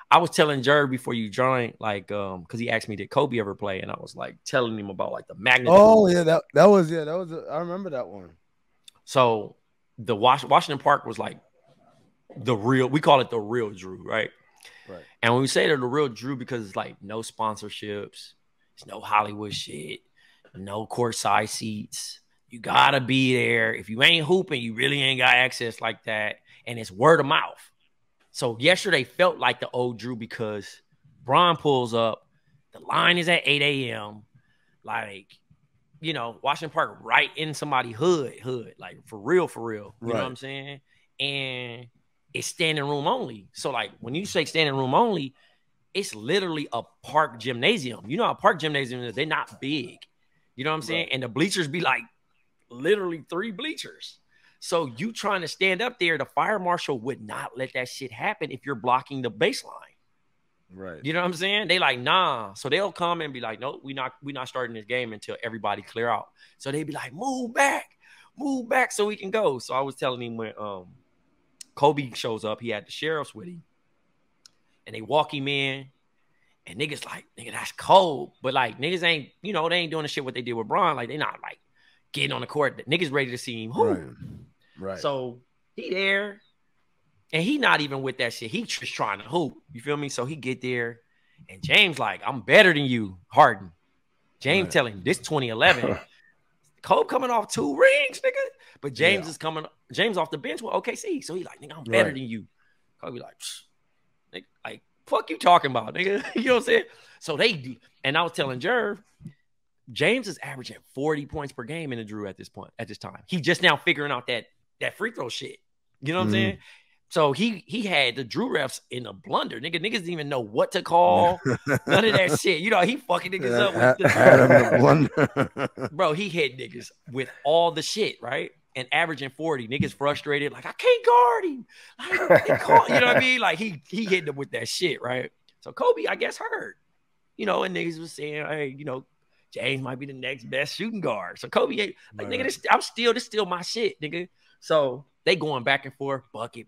I was telling Jerv before you joined, like, because he asked me did Kobe ever play, and I was like telling him about like the magnitude. Oh yeah, that was I remember that one. So the Washington Park was like the real. We call it the real Drew, right? Right. And when we say they're the real Drew, because it's like no sponsorships, it's no Hollywood shit, no courtside seats. You gotta be there. If you ain't hooping, you really ain't got access like that. And it's word of mouth. So yesterday felt like the old Drew because Bron pulls up. The line is at 8 a.m. Like, you know, Washington Park right in somebody's hood. Like, for real. You know what I'm saying? And it's standing room only. So, like, when you say standing room only, it's literally a park gymnasium. You know how park gymnasium is? They're not big. You know what I'm saying? And the bleachers be like literally 3 bleachers. So you trying to stand up there, the fire marshal would not let that shit happen if you're blocking the baseline. Right. You know what I'm saying? They like, nah. So they'll come and be like, no, we not starting this game until everybody clear out. So they be like, move back so we can go. So I was telling him when Kobe shows up, he had the sheriffs with him. And they walk him in. And niggas like, nigga, that's cold. But like niggas ain't, you know, they ain't doing the shit what they did with Bron. Like they not like getting on the court. Niggas ready to see him hoop. Right. So he there. And he not even with that shit. He just trying to hoop. You feel me? So he get there. And James like, I'm better than you, Harden. James telling him, this 2011. Kobe coming off 2 rings, nigga. But James is coming, James off the bench with OKC. So he like, nigga, I'm better than you. Kobe like, nigga, like, fuck you talking about, nigga. You know what I'm saying? So they do. And I was telling Jerv, James is averaging 40 points per game in the Drew at this time. He just now figuring out that free throw shit. You know what I'm saying? So he had the Drew refs in a blunder. Niggas didn't even know what to call. None of that shit. You know, he fucking niggas up with the blunder. Bro, he hit niggas with all the shit, right? And averaging 40. Niggas frustrated, like, I can't guard him. Like, you know what I mean? Like, he hit them with that shit, right? So Kobe, I guess, heard. You know, and niggas was saying, hey, you know, James might be the next best shooting guard. So Kobe ain't like, nigga, this still my shit, nigga. So they going back and forth, bucket.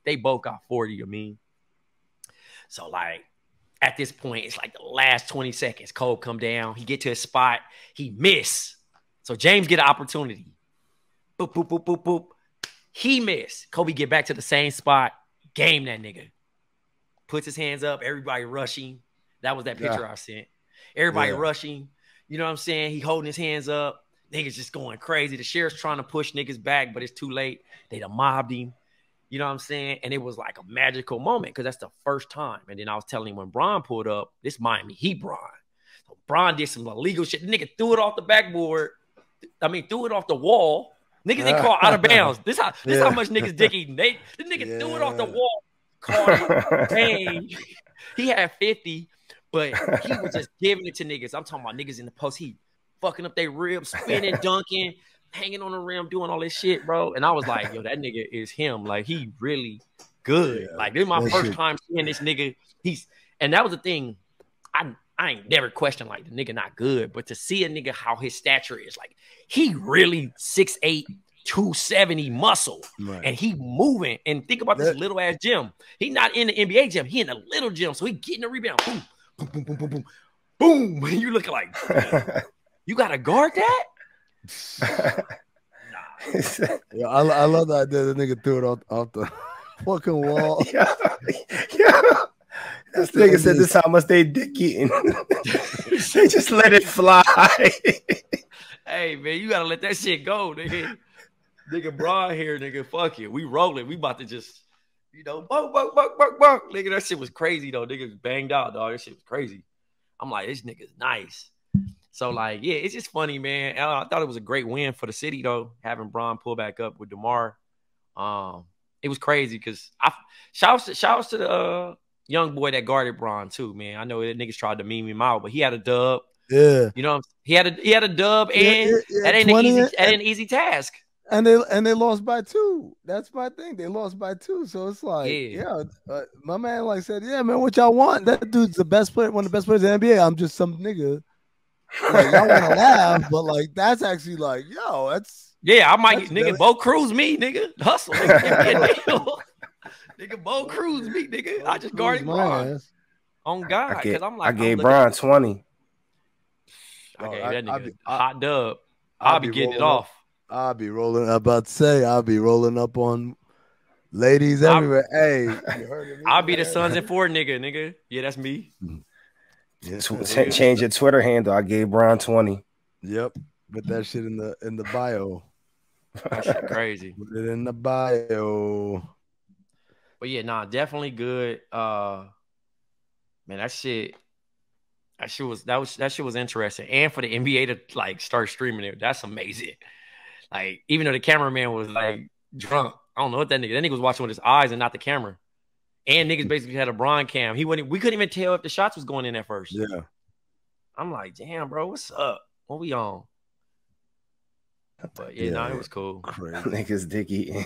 They both got 40, I mean. So, like, at this point, it's like the last 20 seconds. Kobe come down. He get to his spot. He miss. So James get an opportunity. Boop, boop, boop, boop, boop. He miss. Kobe get back to the same spot. Game that nigga. Puts his hands up. Everybody rushing. That was that picture I sent. Everybody rushing. You know what I'm saying? He holding his hands up. Niggas just going crazy. The sheriff's trying to push niggas back, but it's too late. They done mobbed him. You know what I'm saying? And it was like a magical moment because that's the first time. And then I was telling him when Bron pulled up, this Miami Heat Bron. So Bron did some illegal shit. The nigga threw it off the backboard. I mean, threw it off the wall. Niggas they call out of bounds. This how much niggas dick eating. The nigga threw it off the wall. Called bang. He had 50, but he was just giving it to niggas. I'm talking about niggas in the post. He fucking up their ribs, spinning, dunking, hanging on the rim, doing all this shit, bro. And I was like, yo, that nigga is him. Like, he really good. Like, this is my first time seeing this nigga. And that was the thing. I ain't never questioned, like, the nigga not good. But to see a nigga how his stature is, like, he really 6'8", 270 muscle. Right. And he moving. And think about this little-ass gym. He not in the NBA gym. He in a little gym. So he getting the rebound. Boom, boom, boom, boom, boom, boom. Boom. And you looking like, you got to guard that? Nah. Yeah, I love that the nigga threw it off the fucking wall. Yeah. This nigga said this how much they dick eating. They just let it fly. Hey, man, you got to let that shit go, nigga. Nigga, Bron here, nigga, fuck it. We rolling. We about to just, you know, buck. Nigga, that shit was crazy, though. Nigga banged out, dog. That shit was crazy. I'm like, this nigga's nice. So, like, yeah, it's just funny, man. I thought it was a great win for the city, though, having Bron pull back up with DeMar. It was crazy because shout outs to the young boy that guarded Bron, too, man. I know that niggas tried to meme him out, but he had a dub. Yeah. You know, he had a dub, and that ain't an easy task. And they lost by 2. That's my thing. They lost by 2. So it's like, my man like said, yeah, man, what y'all want? That dude's the best player, one of the best players in the NBA. I'm just some nigga. Like, y'all want to laugh, but like that's actually like, yo, that's I might nigga Bo Cruz me, nigga. Hustle, nigga. Give me a deal. Nigga, Bo Cruz me, nigga. I just guarded Bron. On God, because I'm like, I gave Bron 20. I gave that nigga hot dub. I'll be getting it off. I'll be rolling. I'm about to say, I'll be rolling up on ladies everywhere. Hey, you heard of me? I'll be the Sons and Four nigga. Yeah, that's me. Change your Twitter handle. I gave Bron 20. Yep. Put that shit in the bio. That shit crazy. Put it in the bio. But yeah, nah, definitely good. Man, that shit was interesting. And for the NBA to like start streaming it, that's amazing. Like, even though the cameraman was like drunk, I don't know what that nigga was watching with his eyes and not the camera. And niggas basically had a Bron cam. We couldn't even tell if the shots was going in at first. Yeah. I'm like, damn, bro, what's up? What we on? But yeah, it was cool. Crazy. Niggas dick eating.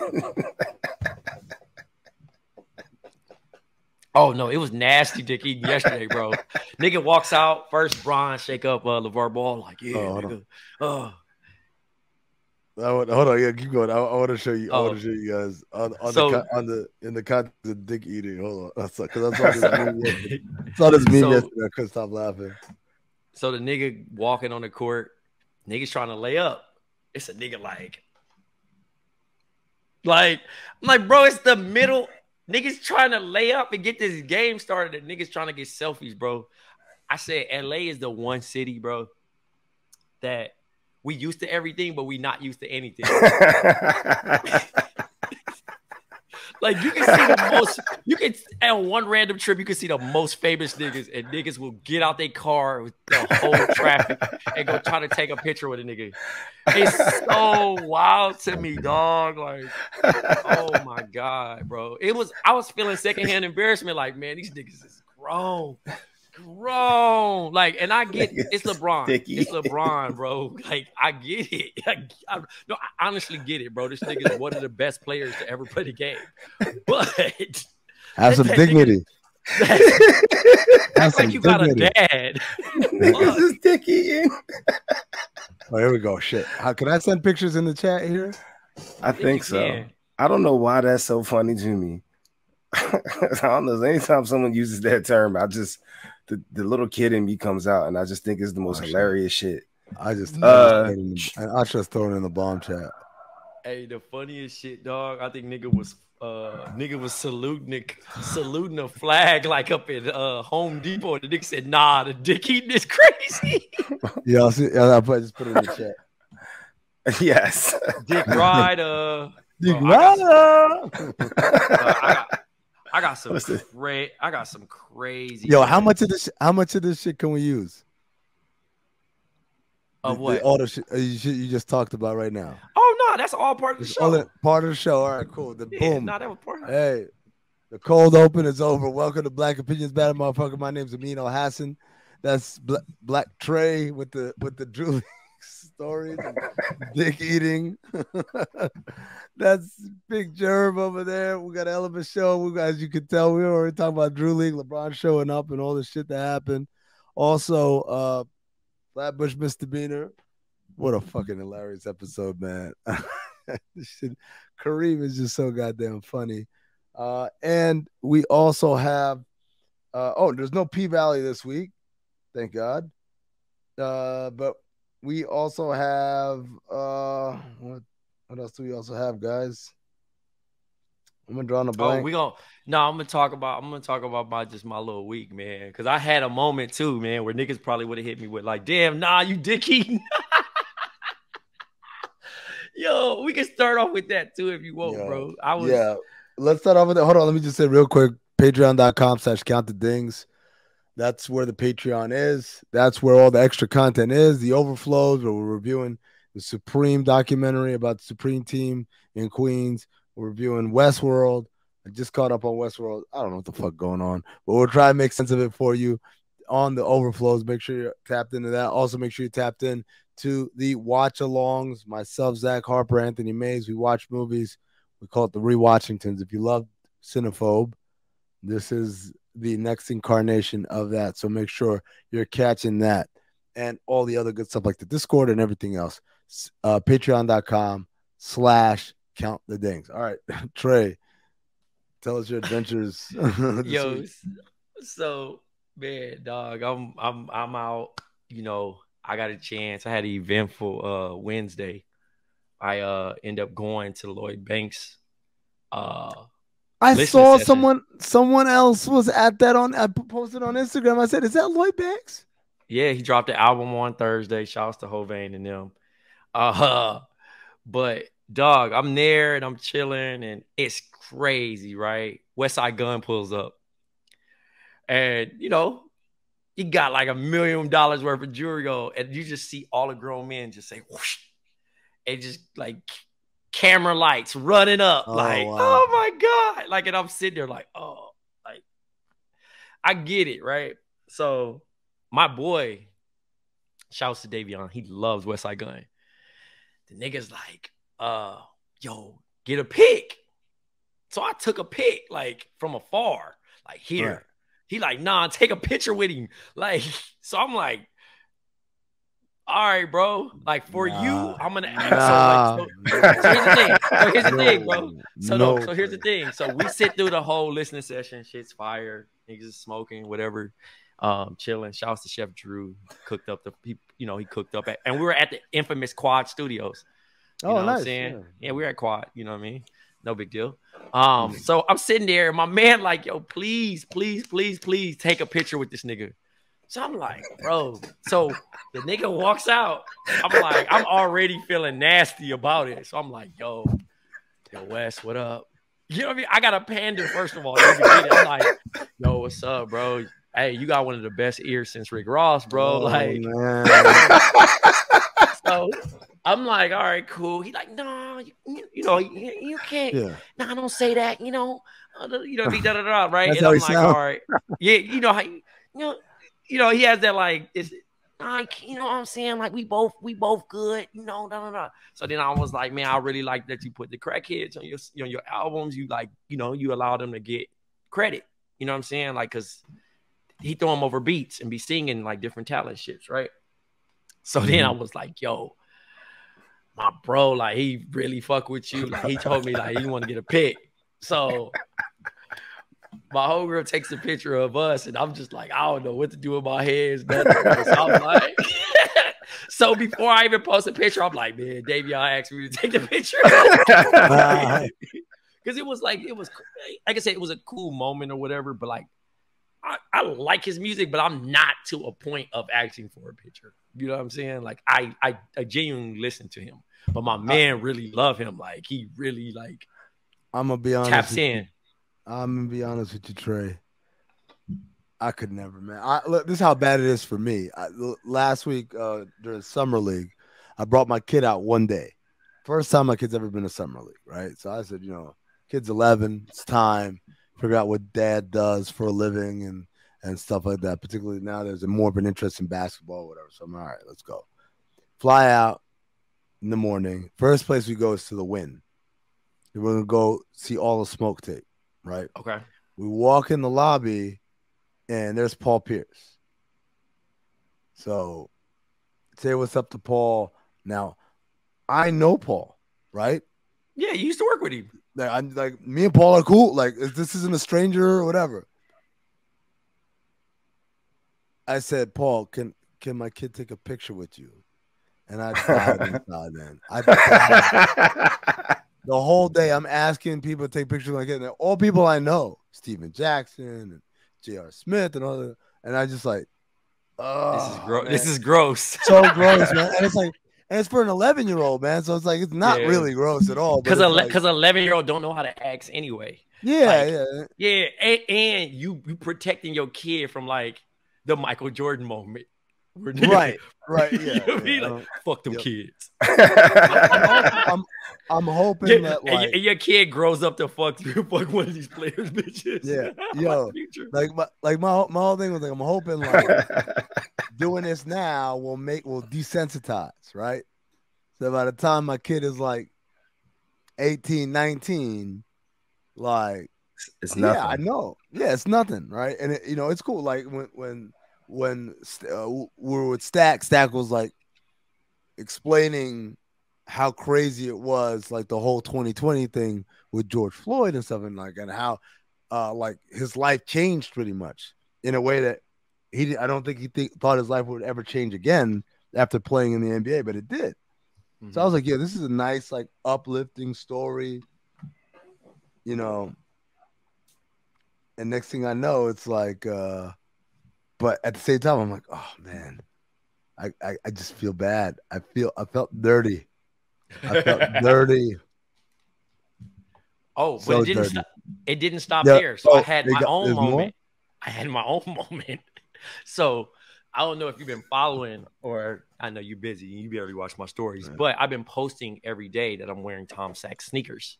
Oh no, it was nasty dick eating yesterday, bro. Nigga walks out first. Bron shake up LeVar Ball like, yeah, nigga. Hold on, yeah, keep going. I want to show you. I want to show you guys in the context of dick eating. Hold on, because I saw this meme yesterday. I couldn't stop laughing. So the nigga walking on the court, nigga's trying to lay up. It's a nigga like, I'm like, bro, it's the middle. Niggas trying to lay up and get this game started. And niggas trying to get selfies, bro. I said LA is the one city, bro, that we used to everything, but we not used to anything. Like, you can see the most, on one random trip, you can see the most famous niggas, and niggas will get out their car with the whole traffic and go try to take a picture with a nigga. It's so wild to me, dog. Like, oh my God, bro. I was feeling secondhand embarrassment. Like, man, these niggas is grown. Like, and I get it's LeBron. It's LeBron, bro. Like, I get it. I honestly get it, bro. This nigga is one of the best players to ever play the game. But have some dignity. That's like you got a dad. Niggas is dick eating. Oh, here we go. Shit. Can I send pictures in the chat here? I think so. Can. I don't know why that's so funny to me. I don't know. Anytime someone uses that term, the little kid in me comes out, and I just think it's the most hilarious shit. I just throw it in the Bomm chat. Hey, the funniest shit, dog. I think nigga was saluting a flag like up at Home Depot. The nigga said, "Nah, the dick eating is crazy." Yeah, I just put it in the chat. Yes, Dick ride. Dick rider. I got some crazy. Yo, how much of this shit can we use? Of what? All the shit you just talked about right now. Oh no, that's all part of the show. Part of the show. All right, cool. Boom. That was part of it. Hey, the cold open is over. Welcome to Black Opinions Battle, motherfucker. My name's Amin Hassan. That's Black Trey with the Julie stories, dick eating. That's Big Jerv over there. We got an Element show. As you can tell, we were already talking about Drew League, LeBron showing up, and all the shit that happened. Also, Flatbush Misdemeanor. What a fucking hilarious episode, man. This shit, Kareem is just so goddamn funny. And we also have there's no P-Valley this week. Thank God. But we also have what else do we also have, guys? I'm gonna draw on a blank. I'm gonna talk about my little week, man. Cause I had a moment too, man, where niggas probably would have hit me with like, damn, nah, you dick eating. Yo, we can start off with that too if you want, bro. Let's start off with that. Hold on, let me just say real quick, patreon.com/countthedings. That's where the Patreon is. That's where all the extra content is. The overflows where we're reviewing the Supreme documentary about the Supreme team in Queens. We're reviewing Westworld. I just caught up on Westworld. I don't know what the fuck going on, but we'll try to make sense of it for you on the overflows. Make sure you're tapped into that. Also, make sure you tapped in to the watch-alongs. Myself, Zach Harper, Anthony Mays. We watch movies. We call it the Rewatchingtons. If you love Cinephobe, this is the next incarnation of that. So make sure you're catching that and all the other good stuff like the Discord and everything else. Patreon.com/countthedings. All right, Trey, Tell us your adventures. Yo, so man, dog, I'm out. You know, I got a chance. I had an eventful Wednesday. I end up going to Lloyd Banks. I saw someone else was at that I posted on Instagram. I said, "Is that Lloyd Banks?" Yeah, he dropped the album on Thursday. Shouts to Hovain and them. But dog, I'm there and I'm chilling and it's crazy, right? Westside Gun pulls up. And you know, he got like $1 million worth of jewelry on, and you just see all the grown men just say whoosh, and just like camera lights running up, like, wow. Oh my God. Like, and I'm sitting there like, oh, like, I get it, right? So my boy, shouts to Davion, he loves Westside Gun. The nigga's like, yo, get a pic. So I took a pic, like, from afar, like here. Right. He like, nah, take a picture with him. Like, so I'm like, all right, bro. Like, for you, I'm gonna ask. So here's the thing. So here's the thing, bro. So here's the thing. So we sit through the whole listening session. Shit's fire. Niggas is smoking, whatever. Chilling. Shouts to Chef Drew. Cooked up he cooked up and we were at the infamous Quad Studios. You know nice. What I'm saying? Yeah, we were at Quad. You know what I mean? No big deal. So I'm sitting there, and my man like, yo, please, please, please, please take a picture with this nigga. So I'm like, bro. So the nigga walks out. I'm like, I'm already feeling nasty about it. So I'm like, yo, Wes, what up? You know what I mean? I got a panda, first of all. I'm like, yo, what's up, bro? Hey, you got one of the best ears since Rick Ross, bro. So I'm like, all right, cool. He's like, no, you can't. Yeah. No, don't say that. Right? That's and I'm like, all right, yeah, he has that like, it's like, you know what I'm saying? Like, we both good, So then I was like, man, I really like that you put the crackheads on your albums. You like, you allow them to get credit. You know what I'm saying? Like, cause he throw them over beats and be singing like different talent shits, right? So then I was like, yo, my bro, like, he really fuck with you. Like, he told me like he want to get a pic. So my homegirl takes a picture of us, and I'm just like, I don't know what to do with my hands. So I'm like, so before I even post a picture, I'm like, man, Davion asked me to take the picture. Because it was like I said, it was a cool moment or whatever, but like, I like his music, but I'm not to a point of asking for a picture. You know what I'm saying? Like, I genuinely listen to him, but my man really love him. Like, he really like. I'm gonna be honest. Taps in. I'm gonna be honest with you, Trey. I could never, man. Look, this is how bad it is for me. Last week during summer league, I brought my kid out one day. First time my kid's ever been to summer league, right? So I said, kid's 11. It's time. Figure out what dad does for a living and stuff like that. Particularly now, there's more of an interest in basketball or whatever. So I'm all right, let's go. Fly out in the morning. First place we go is to the Wynn. We're gonna go see all the smoke tape, right? Okay. We walk in the lobby, and there's Paul Pierce. So say what's up to Paul. Now, I know Paul, right? Yeah, you used to work with him. I'm like, me and Paul are cool. Like, this isn't a stranger or whatever. I said, Paul, can my kid take a picture with you? And I died inside, man. I died. The whole day I'm asking people to take pictures like it. And all people I know, Steven Jackson and J.R. Smith and all that. And I just like, oh, this is gross. So gross, man. And it's like, and it's for an 11-year-old, man. So it's like, it's not really gross at all. Because 11-year-old don't know how to act anyway. Yeah, yeah. And you protecting your kid from like the Michael Jordan moment. Right. Yeah. Like, fuck them kids. I'm hoping that like, and your kid grows up to fuck one of these players, bitches. Yeah, yo, my whole thing was like, I'm hoping like doing this now will desensitize, right? So by the time my kid is like 18, 19, like it's nothing. Yeah, I know. Yeah, it's nothing, right? And it's cool. Like when we were with Stack was like explaining how crazy it was, like the whole 2020 thing with George Floyd and stuff, and how like his life changed pretty much in a way that I don't think he thought his life would ever change again after playing in the NBA, but it did. So I was like, yeah, this is a nice, like, uplifting story, you know. And next thing I know, it's like, but at the same time, I'm like, oh man, I just feel bad. I felt dirty. I felt dirty. Oh, so but it didn't stop yeah. there. So I had my own moment. More? I had my own moment. So I don't know if you've been following, or I know you're busy. You barely watch my stories, but I've been posting every day that I'm wearing Tom Sachs sneakers.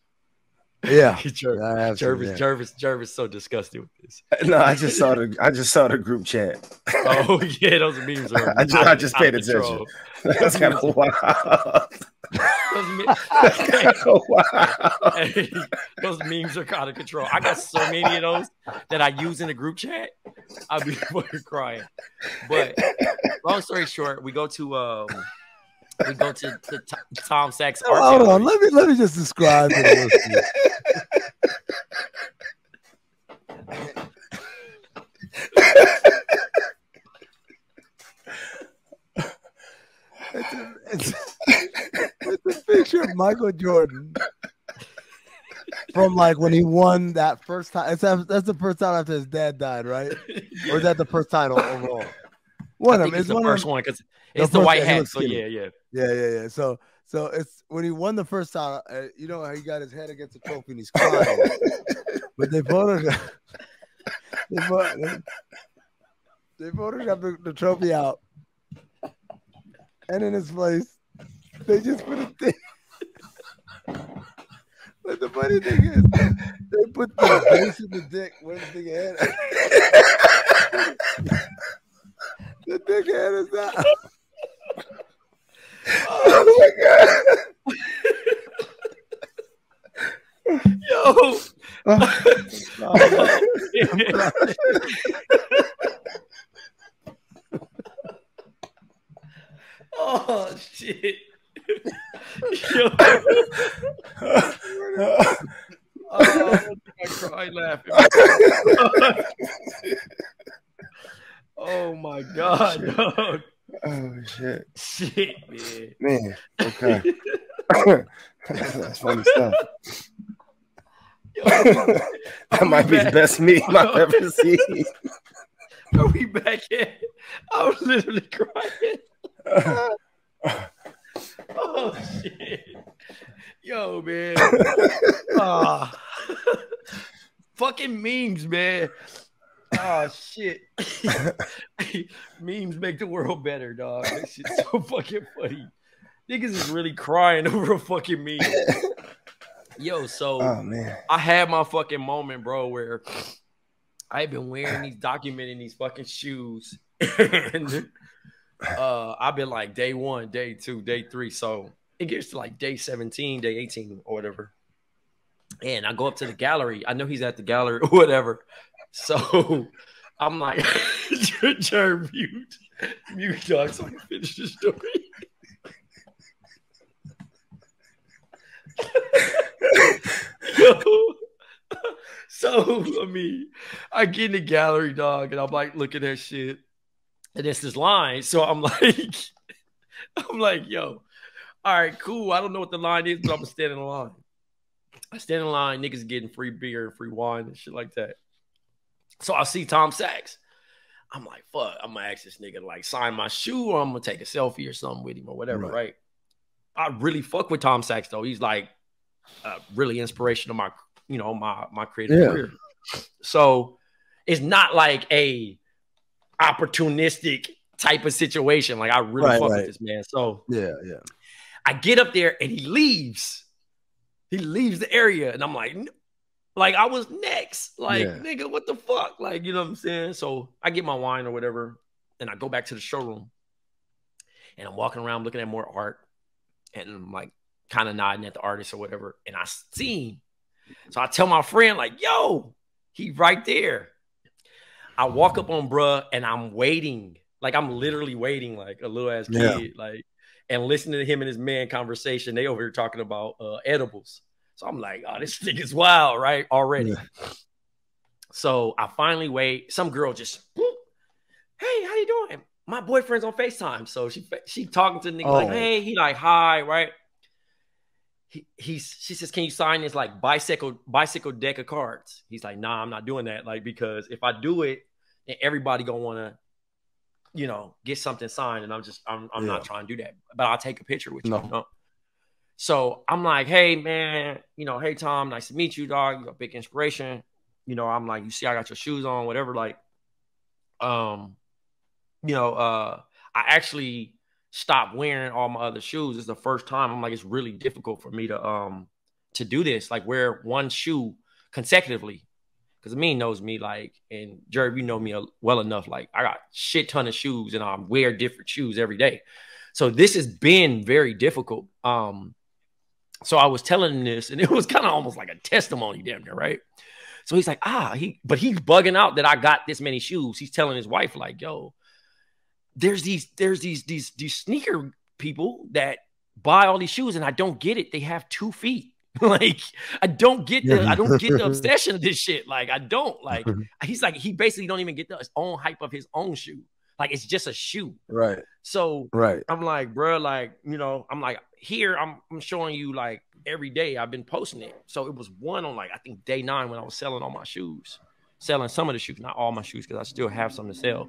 Yeah, Jerv is so disgusted with this. No, I just saw the group chat. Oh yeah, those memes are. I just paid attention. That's kind of wild. Those memes are kind of control. I got so many of those that I use in the group chat. I'll be fucking crying. But long story short, we go to Tom Sachs. Hold on, let me just describe it. It's a picture of Michael Jordan from like when he won that first time. That's the first time after his dad died, right? Or is that the first title overall? One of them. It's the first one because it's the white hat. So yeah. So it's when he won the first title. You know how he got his head against the trophy and he's crying. But they photographed the trophy out, and in his place, they just put a thing. But the funny thing is, they put the base of the dick where the thing head. The dick head is out. Oh my god. Yo. Oh shit. Yo. I cried laughing. Oh my god, dog. Oh shit. Shit, man. Okay. That's funny stuff. Yo, that might be the best meme I've ever seen. Are we back in? I was literally crying. Oh shit. Yo, man. Fucking memes, man. Oh shit. Memes make the world better, dog. That shit's so fucking funny. Niggas is really crying over a fucking meme. Yo, so I had my fucking moment, bro, where I've been wearing documenting these fucking shoes. And I've been like day 1, day 2, day 3. So it gets to like day 17, day 18 or whatever. And I go up to the gallery. I know he's at the gallery or whatever. So I'm like, Jerv, mute, dog, so I can finish the story. Yo. So I get in the gallery, dog, and I'm like looking at shit, and it's this line. So I'm like, yo, all right, cool. I don't know what the line is, but I'm gonna stand in the line. I stand in line, niggas getting free beer and free wine and shit like that. So I see Tom Sachs. I'm like, fuck, I'm gonna ask this nigga to like sign my shoe, or I'm gonna take a selfie or something with him or whatever, right? I really fuck with Tom Sachs though. He's like really inspirational my creative career. So it's not like a opportunistic type of situation. Like I really fuck with this man. So I get up there and he leaves. He leaves the area, and I'm like I was next. Like, nigga, what the fuck? Like, you know what I'm saying? So I get my wine or whatever, and I go back to the showroom, and I'm walking around looking at more art, and I'm like kind of nodding at the artist or whatever, and I see him. So I tell my friend, like, yo, he right there. I walk up on bruh, and I'm waiting. Like, I'm literally waiting like a little ass kid. Like, and listening to him and his man conversation. They over here talking about edibles. So I'm like, oh, this nigga's wild, right? Already. Yeah. So I finally wait. Some girl just, whoop, hey, how you doing? My boyfriend's on FaceTime. So she talking to the nigga like, hey, he like, hi, right? She says, can you sign this like bicycle deck of cards? He's like, nah, I'm not doing that. Like, because if I do it, then everybody gonna want to, you know, get something signed. And I'm not trying to do that, but I'll take a picture with you. You know? So I'm like, hey man, you know, hey Tom, nice to meet you, dog. You're a big inspiration. You know, I'm like, you see, I got your shoes on, whatever. Like, you know, I actually stopped wearing all my other shoes. It's the first time. I'm like, it's really difficult for me to do this, like wear one shoe consecutively. Because Amin knows me, like, and Jerv, you know me well enough. Like, I got shit ton of shoes, and I wear different shoes every day. So this has been very difficult. So I was telling him this, and it was kind of almost like a testimony, damn near, right? So he's like, but he's bugging out that I got this many shoes. He's telling his wife, like, yo, there's these sneaker people that buy all these shoes, and I don't get it. They have 2 feet. Like, I don't get the obsession of this shit. Like, I don't like. He's like, he basically don't even get the own hype of his own shoe. Like, it's just a shoe. Right. So I'm like, bro, like, you know, I'm like, here I'm showing you like every day I've been posting it. So it was one on like, I think day 9 when I was selling all my shoes, selling some of the shoes, not all my shoes, because I still have some to sell.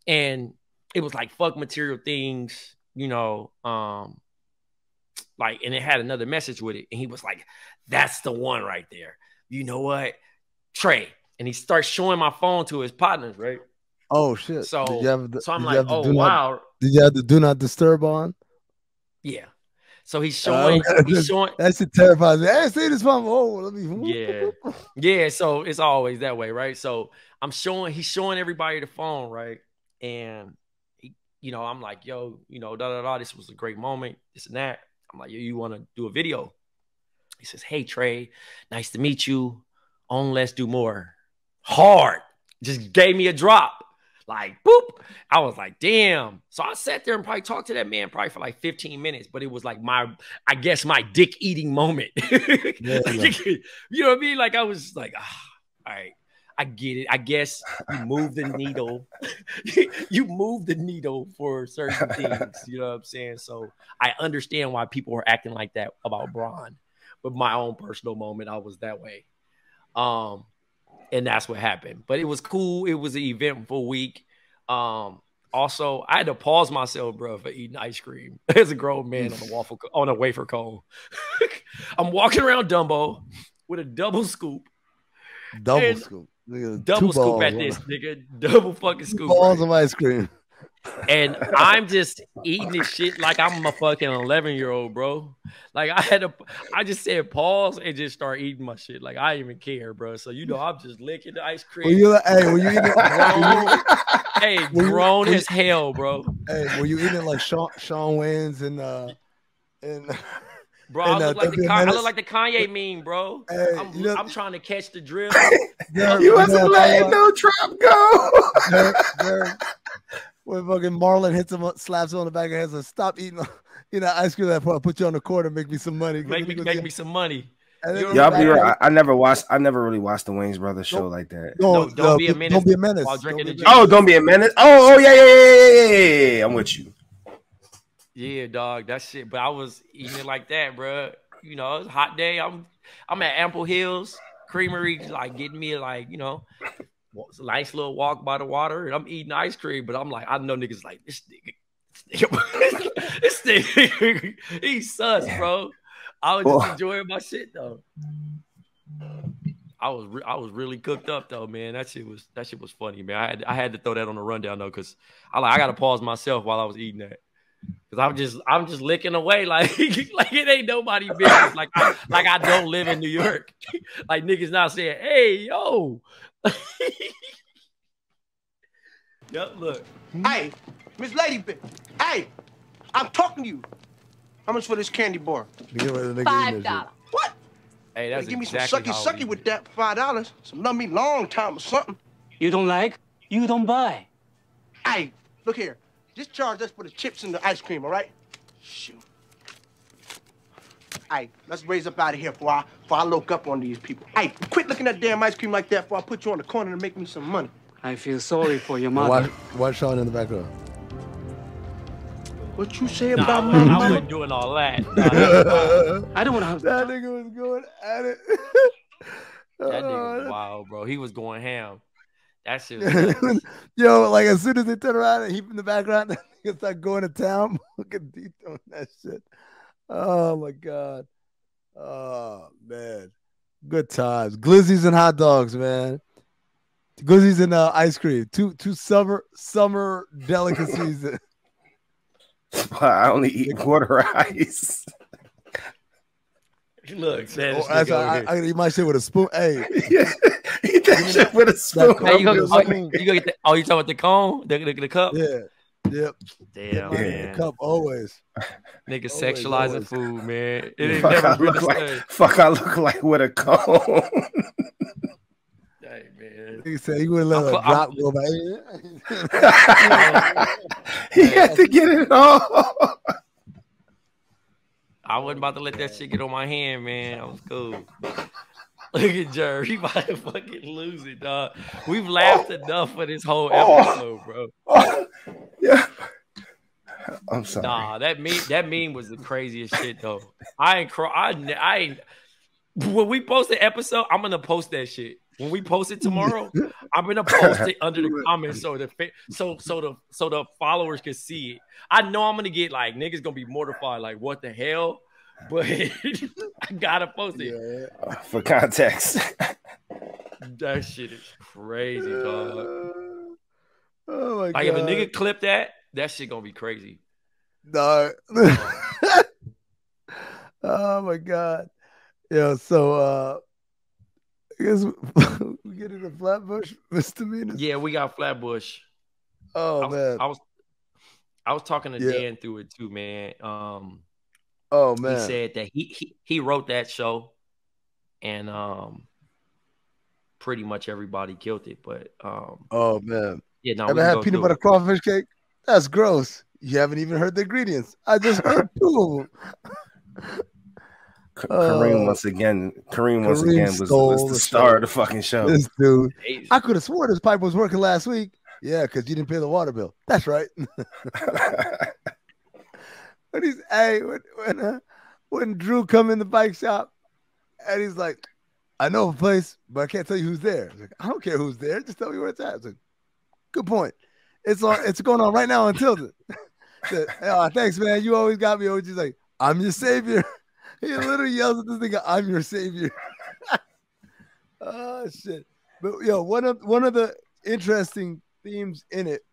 And it was like, fuck material things, you know, like, and it had another message with it. And he was like, that's the one right there. You know what? Trey. And he starts showing my phone to his partners, right? Oh, shit. So I'm like, oh, wow. Did you have the do not disturb on? Yeah. So he's showing. That shit terrifies me. I ain't seen this phone. Oh, let me. Yeah. Yeah. So it's always that way, right? So he's showing everybody the phone, right? And, you know, I'm like, yo, you know, this was a great moment, this and that. I'm like, yo, you want to do a video? He says, hey, Trey, nice to meet you. On Let's Do More. Hard. Just gave me a drop. Like, boop. I was like, damn. So I sat there and probably talked to that man probably for like 15 minutes, but it was like I guess my dick eating moment. You know what I mean? Like, I was like, all right, I get it. I guess you move the needle. You move the needle for certain things. You know what I'm saying? So I understand why people are acting like that about Bron. But my own personal moment, I was that way. And that's what happened. But it was cool. It was an eventful week. Also, I had to pause myself, bro, for eating ice cream as a grown man on a wafer cone. I'm walking around Dumbo with a double scoop. Double scoop. Nigga, double scoop at this, nigga. Double fucking scoop. Balls of ice cream. And I'm just eating this shit like I'm a fucking 11-year-old, bro. Like, I just said pause and just start eating my shit. Like, I didn't even care, bro. So, you know, I'm just licking the ice cream. Grown as hell, bro. Hey, were you eating like Shawn Wayans and bro, I look like the Kanye meme, bro. Hey, I'm trying to catch the drill. You wasn't letting no trap go. When fucking Marlon hits him, slaps him on the back of the head, says, stop eating, ice cream. That I'll put you on the court and make me some money. Make me some money. Yeah, I'll be right. I never really watched the Wayans Brothers show like that. Don't be a menace. Don't be a menace. Don't be a menace. Oh, yeah. I'm with you. Yeah, dog, that shit. But I was eating it like that, bro. You know, it's a hot day. I'm at Ample Hills Creamery, like getting me like, you know, a nice little walk by the water, and I'm eating ice cream. But I'm like, I know niggas like this nigga, he's sus, bro. I was just enjoying my shit though. I was really cooked up though, man. That shit was funny, man. I had to throw that on the rundown though, because I got to pause myself while I was eating that. Because I'm just licking away like it ain't nobody business. Like I don't live in New York. Like niggas not saying, hey, yo. Yep, look. Hey, Miss Lady, hey, I'm talking to you. How much for this candy bar? $5. What? Hey, that's give me exactly some sucky with that for $5. Some love me long time or something. You don't like? You don't buy. Hey, look here. Just charge us for the chips and the ice cream, all right? Shoot. Hey, let's raise up out of here before I look up on these people. Hey, quit looking at damn ice cream like that before I put you on the corner to make me some money. I feel sorry for your mother. Watch Sean in the background. What you say about my I mama? wasn't doing all that. Nah, I don't want to have that nigga was going at it. that nigga was wild, bro. He was going ham. That shit was nuts. Yo, like as soon as they turn around and he in the background, that nigga start going to town. Fucking deep on that shit. Oh my god. Oh man. Good times. Glizzies and hot dogs, man. Glizzies and ice cream. Two summer delicacies. I only eat water ice. Look, man, I eat my shit with a spoon. Hey, yeah, eat that shit with a spoon. Hey, you go get the, you talking about the cone, the cup? Yeah, yep. Damn, man. The cup always. Nigga sexualizing food, man. It ain't Fuck, never I look like with a cone. Hey, man. He said he wouldn't let a drop go by. He had to get it all. I wasn't about to let that shit get on my hand, man. I was cool. Look at Jerv. He about to fucking lose it, dog. We've laughed enough for this whole episode, bro. Yeah. I'm sorry. Nah, that meme was the craziest shit, though. I ain't. When we post the episode, I'm gonna post that shit. When we post it tomorrow, I'm gonna post it under the comments so the followers can see it. I know I'm gonna get like niggas gonna be mortified, like what the hell, but I gotta post it for context. That shit is crazy, dog. Oh my god! Like if a nigga clip that shit gonna be crazy. No. Oh my god! Yeah. So I guess we get into Flatbush Misdemeanors. Yeah, we got Flatbush. Oh man, I was talking to Dan through it too, man. Oh man, he said that he wrote that show, and pretty much everybody killed it. But oh man, yeah, no, ever had peanut butter crawfish cake? That's gross. You haven't even heard the ingredients. I just heard two of them. Kareem once again was the star of the fucking show. This dude, I could have sworn this pipe was working last week. Yeah, because you didn't pay the water bill. That's right. When Drew come in the bike shop and he's like, I know a place, but I can't tell you who's there. I was like, I don't care who's there. Just tell me where it's at. I was like, good point. It's going on right now in Tilden. Said, oh, thanks, man. You always got me. Always like, I'm your savior. He literally yells at this nigga, I'm your savior. Oh shit. But yo, one of the interesting themes in it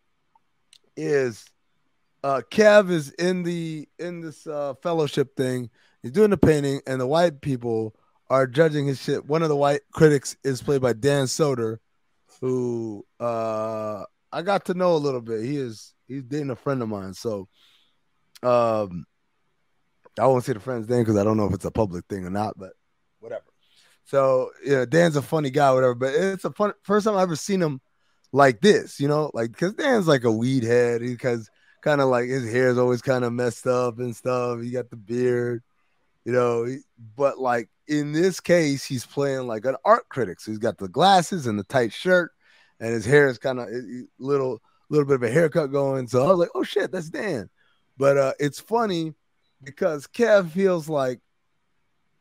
is Kev is in this fellowship thing. He's doing the painting, and the white people are judging his shit. One of the white critics is played by Dan Soder, who I got to know a little bit. He's dating a friend of mine, so I won't say the friend's name because I don't know if it's a public thing or not, but whatever. So yeah, Dan's a funny guy, whatever. But it's a fun first time I've ever seen him like this, you know, like because Dan's like a weed head. Because kind of like his hair is always kind of messed up and stuff. He got the beard, you know. But like in this case, he's playing like an art critic. So he's got the glasses and the tight shirt, and his hair is kind of little bit of a haircut going. So I was like, oh shit, that's Dan. But it's funny because Kev feels like,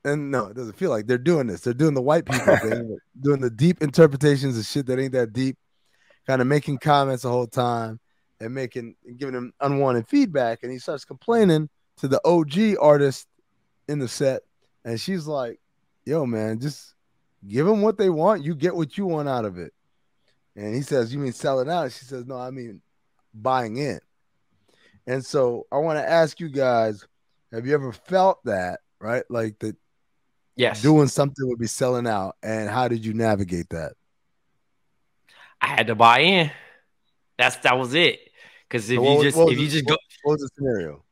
and no, it doesn't feel like they're doing this. They're doing the white people thing, doing the deep interpretations of shit that ain't that deep, kind of making comments the whole time and giving him unwanted feedback. And he starts complaining to the OG artist in the set. And she's like, yo, man, just give them what they want. You get what you want out of it. And he says, you mean selling out? She says, no, I mean buying in. And so I want to ask you guys, have you ever felt that, right? Like that yes, doing something would be selling out. And how did you navigate that? I had to buy in. That was it. Because if you just go, what was the scenario?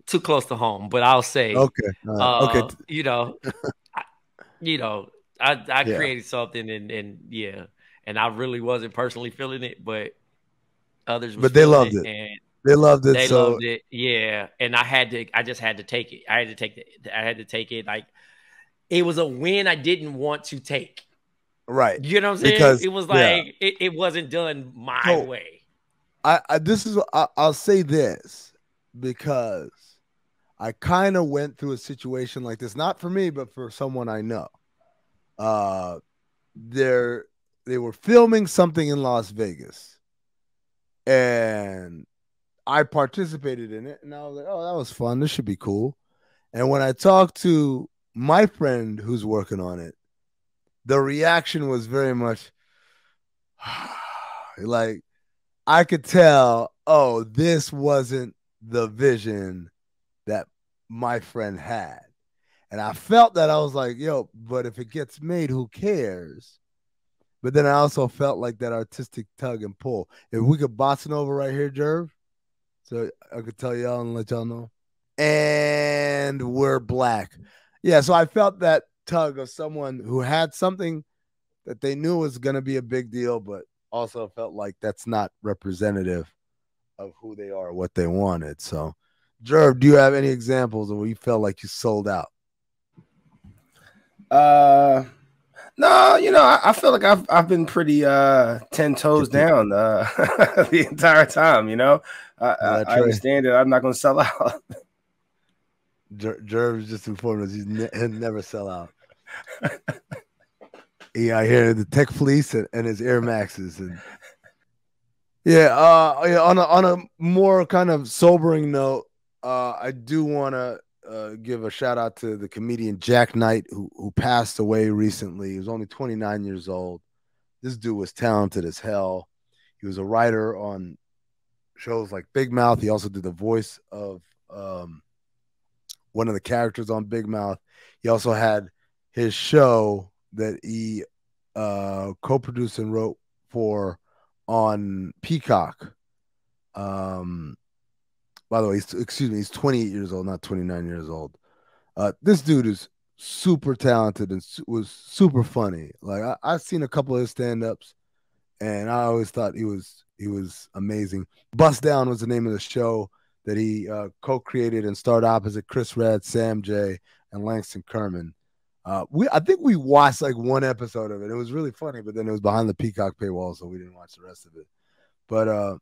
Too close to home, but I'll say okay. Okay. You know, I created something and I really wasn't personally feeling it, but others but they loved it. And They loved it. They loved it. Yeah. And I just had to take it. I had to take it. Like, it was a win I didn't want to take. Right. You know what I'm saying? Because it was like, it wasn't done my way. I'll say this, because I kind of went through a situation like this, not for me, but for someone I know. They were filming something in Las Vegas, and I participated in it, and I was like, oh, that was fun. This should be cool. And when I talked to my friend who's working on it, the reaction was very much like, I could tell, oh, this wasn't the vision that my friend had. And I felt that. I was like, yo, but if it gets made, who cares? But then I also felt like that artistic tug and pull. If we could boss it over right here, Jerv, so I could tell y'all and let y'all know. And we're black. Yeah, so I felt that tug of someone who had something that they knew was going to be a big deal, but also felt like that's not representative of who they are, what they wanted. So, Jerv, do you have any examples of where you felt like you sold out? No, you know, I feel like I've been pretty 10 toes down the entire time. You know, I understand that I'm not going to sell out. Jerv is just informed us he'll never sell out. I hear the tech fleece and his Air Maxes, and on a more kind of sobering note, I do want to give a shout out to the comedian Jak Knight, who passed away recently. He was only 29 years old. This dude was talented as hell. He was a writer on shows like Big Mouth. He also did the voice of one of the characters on Big Mouth. He also had his show that he co-produced and wrote for on Peacock. By the way, he's 28 years old, not 29 years old. This dude is super talented and was super funny. Like, I've seen a couple of his stand-ups, and I always thought he was amazing. Bust Down was the name of the show that he co-created and starred opposite Chris Redd, Sam J, and Langston Kerman. I think we watched like one episode of it. It was really funny, but then it was behind the Peacock paywall, so we didn't watch the rest of it. But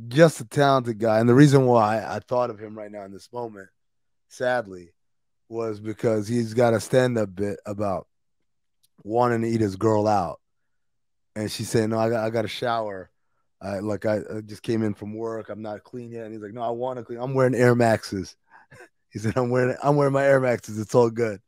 just a talented guy. And the reason why I thought of him right now in this moment, sadly, was because he's got a stand-up bit about wanting to eat his girl out. And she said, no, I got to shower. I just came in from work. I'm not clean yet. And he's like, no, I want to clean. I'm wearing Air Maxes. He said, I'm wearing my Air Maxes. It's all good.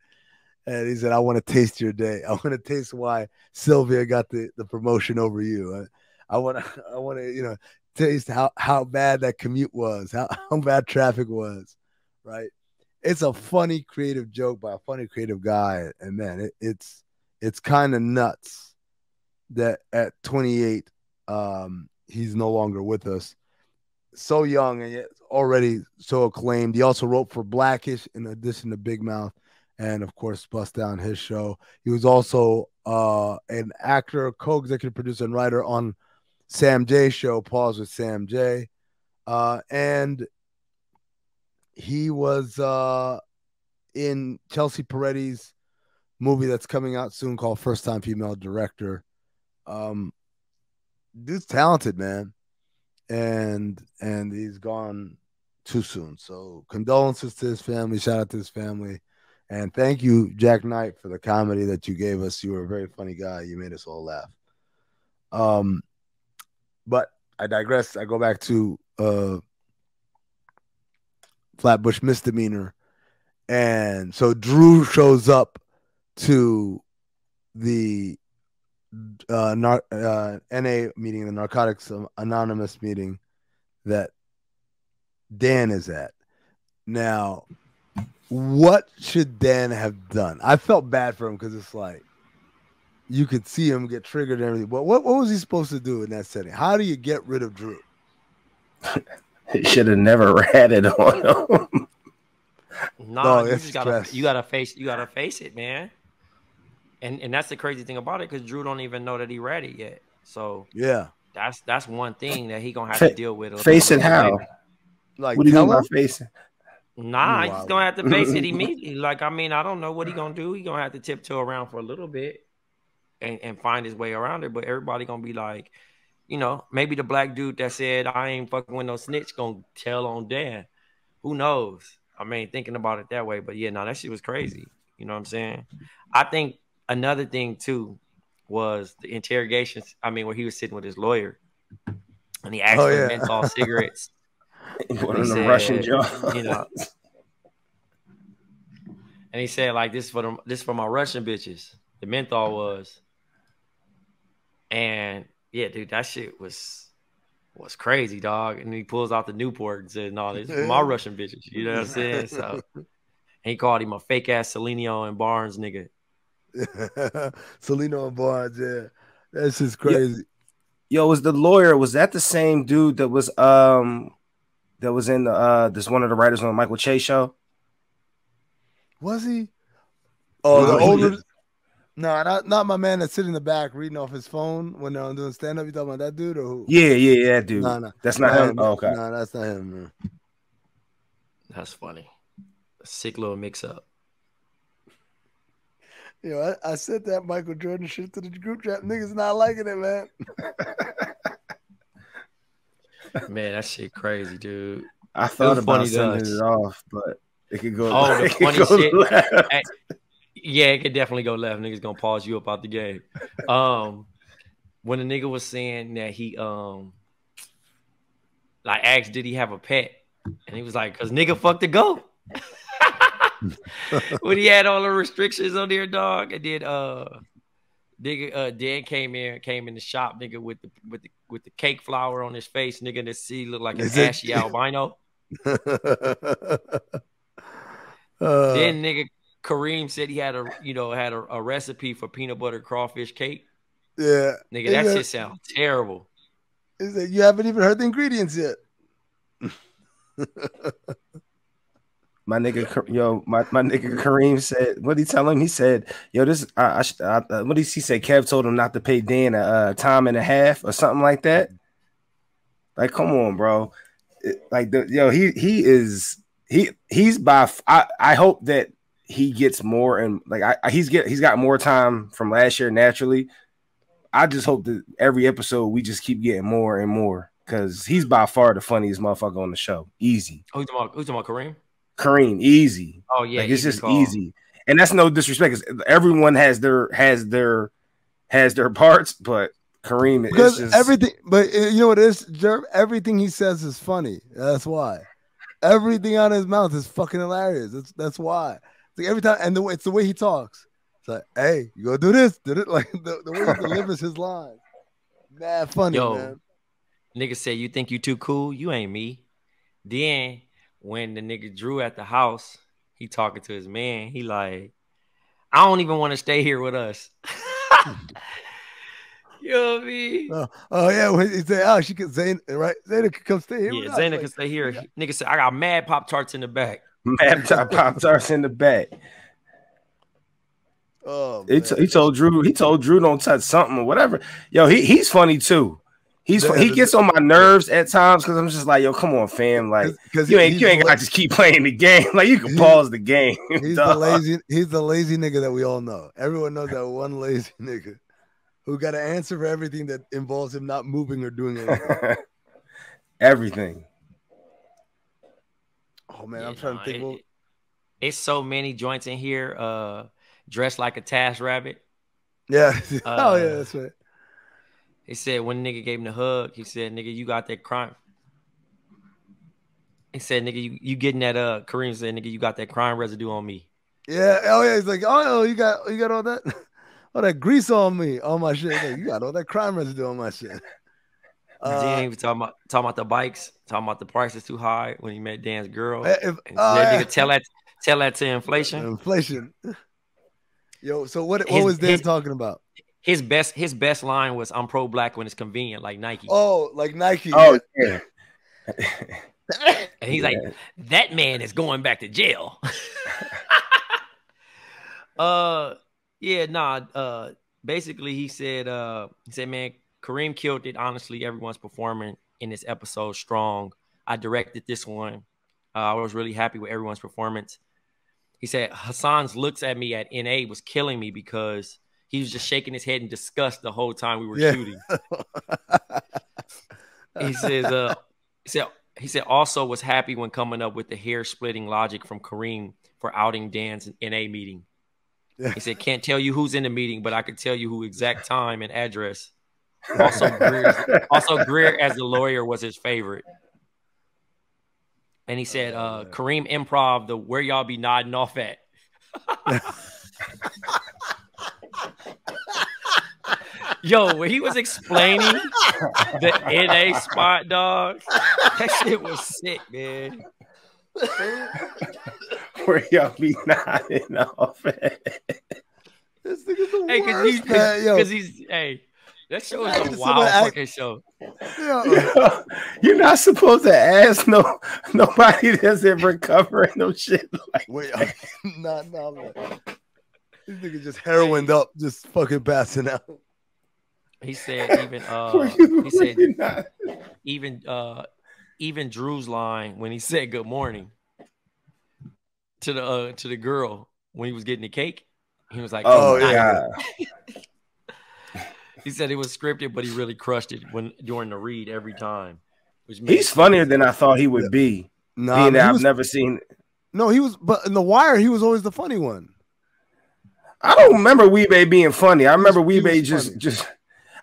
And he said, I want to taste your day. I want to taste why Sylvia got the promotion over you. I want to, taste how bad that commute was, how bad traffic was, right? It's a funny, creative joke by a funny, creative guy. And man, it's kind of nuts that at 28, he's no longer with us. So young and yet already so acclaimed. He also wrote for Blackish in addition to Big Mouth, and of course Bust Down, his show. He was also an actor, co-executive producer, and writer on Sam J's show, Pause with Sam J. And he was in Chelsea Peretti's movie that's coming out soon called First Time Female Director. Dude's talented, man. And he's gone too soon. So condolences to his family. Shout out to his family. And thank you, Jak Knight, for the comedy that you gave us. You were a very funny guy. You made us all laugh. But I digress. I go back to Flatbush Misdemeanor. And so Drew shows up to the NA meeting, the Narcotics Anonymous meeting that Dan is at. Now, what should Dan have done? I felt bad for him because it's like you could see him get triggered and everything. But what was he supposed to do in that setting? How do you get rid of Drew? He should have never ratted on him. No, you gotta face it, man. And that's the crazy thing about it, because Drew don't even know that he ready yet. So yeah, that's one thing that he gonna have to deal with. Face it how? Like, what do you mean by facing? Nah, he's gonna have to face it immediately. Like, I mean, I don't know what he gonna do. He gonna have to tiptoe around for a little bit and find his way around it. But everybody gonna be like, you know, maybe the black dude that said I ain't fucking with no snitch gonna tell on Dan. Who knows? I mean, thinking about it that way. But yeah, no, that shit was crazy. You know what I'm saying? I think another thing too was the interrogations. I mean, where he was sitting with his lawyer and he asked for menthol cigarettes. One of them Russian jobs, you know. And he said, like, this for my Russian bitches. The menthol was. And yeah, dude, that shit was crazy, dog. And he pulls out the Newport and says, no, this is for my Russian bitches. You know what I'm saying? So he called him a fake ass Celino and Barnes nigga. Celino and Barnes, yeah. That's just crazy. Yo, was that the same dude that was in this one of the writers on the Michael Che show? Was he? Oh, the older. No, not my man that's sitting in the back reading off his phone when they're doing stand up. You talking about that dude or who? Yeah, that dude. No, that's not him. Oh, okay, no, that's not him. Man. That's funny. A sick little mix up. Yo, I said that Michael Jordan shit to the group chat. Niggas not liking it, man. Man, that shit crazy, dude. I thought about sending it off, but it could go. Oh, the funny shit. Hey, yeah, it could definitely go left. Niggas gonna pause you up out the game. When the nigga was saying that he like asked, did he have a pet? And he was like, cause nigga fucked the goat. When he had all the restrictions on there, dog, and then nigga Dan came in the shop, nigga, with the cake flour on his face, nigga, and he looked like an ashy albino. Then nigga Kareem said he had a recipe for peanut butter crawfish cake. Yeah, nigga, that shit sounds terrible. He said you haven't even heard the ingredients yet. My nigga Kareem said, what did he tell him? He said, yo, this, what did he say? Kev told him not to pay Dan a time and a half or something like that. Like, come on, bro. He's by, I hope that he gets more and like, he's got more time from last year naturally. I just hope that every episode we just keep getting more and more because he's by far the funniest motherfucker on the show. Easy. Who's talking about Kareem? Kareem, easy. Oh yeah, like, it's just easy, and that's no disrespect. Everyone has their parts, but Kareem because just everything. But you know what it is, Jerv? Everything he says is funny. That's why. Everything out of his mouth is fucking hilarious. That's why. It's like every time, and it's the way he talks. It's like, hey, you go do this, did it? Like the way he delivers his lines. Mad funny, man. Nigga say you think you too cool? You ain't me. Then when the nigga Drew at the house, he talking to his man. He like, I don't even want to stay here with us. You know what I mean? Oh yeah, when he said, oh, she could Zayna, right? Zayna could come stay here. Yeah, Zayna can stay here. Nigga said, I got mad Pop-Tarts in the back. Mad Pop-Tarts in the back. Oh, he told Drew don't touch something or whatever. Yo, he's funny too. He gets on my nerves at times because I'm just like, yo, come on, fam. Like, you ain't gotta just keep playing the game. Like, you can pause the game. He's the lazy nigga that we all know. Everyone knows that one lazy nigga who got to answer for everything that involves him not moving or doing anything. Everything. Oh man, I'm trying to think. It's so many joints in here. Dressed like a task rabbit. Yeah. Oh yeah, that's right. He said when nigga gave him the hug, he said, nigga, you got that crime. He said, nigga, you getting that Kareem said, nigga, you got that crime residue on me. Yeah. Oh yeah. He's like, oh, you got all that that grease on me, on my shit. Like, you got all that crime residue on my shit. Then he was talking about the bikes, talking about the price is too high when he met Dan's girl. Nigga, tell that to inflation. Inflation. Yo, so what was Dan talking about? His best line was, I'm pro-black when it's convenient, like Nike. Oh, like Nike. Oh, yeah. And he's like, that man is going back to jail. Basically he said, man, Kareem killed it. Honestly, everyone's performing in this episode strong. I directed this one. I was really happy with everyone's performance. He said Hassan's looks at me at N.A. was killing me because he was just shaking his head in disgust the whole time we were shooting. He said also was happy when coming up with the hair splitting logic from Kareem for outing Dan's N.A. meeting. He said, can't tell you who's in the meeting, but I could tell you who exact time and address. Also, Greer as the lawyer was his favorite. And he said, Kareem improv the where y'all be nodding off at. Yo, when he was explaining the NA spot, dog, that shit was sick, man. Where y'all be nodding off at. This nigga's the worst, because he's that show is a wild fucking show. You're not supposed to ask nobody that's ever covering no shit like that. Nah, man. This nigga just heroined up, just fucking passing out. He said even Drew's line when he said good morning to the girl when he was getting the cake, he was like, "Oh yeah." He said it was scripted, but he really crushed it during the read every time. He's funnier than I thought he would be. Nah, I've never seen. No, he was, but in The Wire, he was always the funny one. I don't remember Weebay being funny. I remember Weebay just.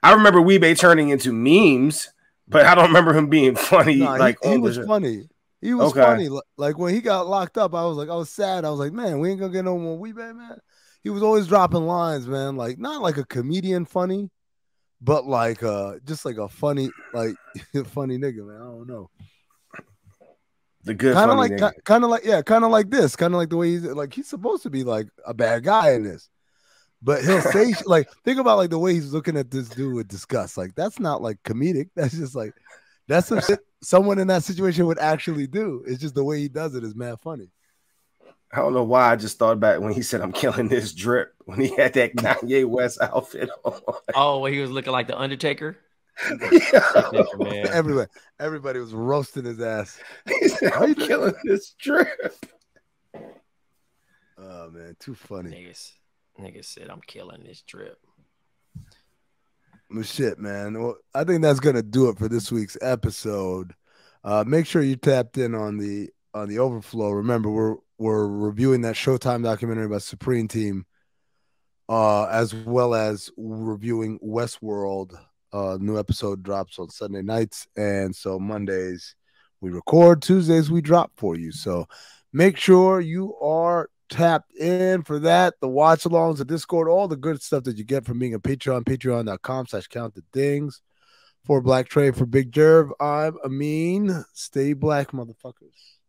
I remember Weebay turning into memes, but I don't remember him being funny. Nah, he was funny. He was funny. Like when he got locked up, I was sad. I was like, man, we ain't gonna get no more Weebay, man. He was always dropping lines, man. Like not like a comedian funny, but like just like a funny, like funny nigga, man. I don't know. The good kind of like this, kind of like the way he's supposed to be like a bad guy in this. But he'll say like, think about like the way he's looking at this dude with disgust. Like that's not like comedic. That's just like that's some shit someone in that situation would actually do. It's just the way he does it is mad funny. I don't know why I just thought back when he said I'm killing this drip when he had that Kanye West outfit on. Oh, well, he was looking like the Undertaker. Man. Everybody was roasting his ass. He said, I'm killing this drip. Oh man, too funny. Niggas said I'm killing this drip. Well, shit, man. Well, I think that's gonna do it for this week's episode. Make sure you tapped in on the overflow. Remember, we're reviewing that Showtime documentary about Supreme Team, as well as reviewing Westworld. New episode drops on Sunday nights, and so Mondays we record, Tuesdays we drop for you. So make sure you are tapped in for that, the watch alongs, the Discord, all the good stuff that you get from being a Patreon, patreon.com/countthethings. For Black Trade, for Big Jerv, I'm Amin. Stay black, motherfuckers.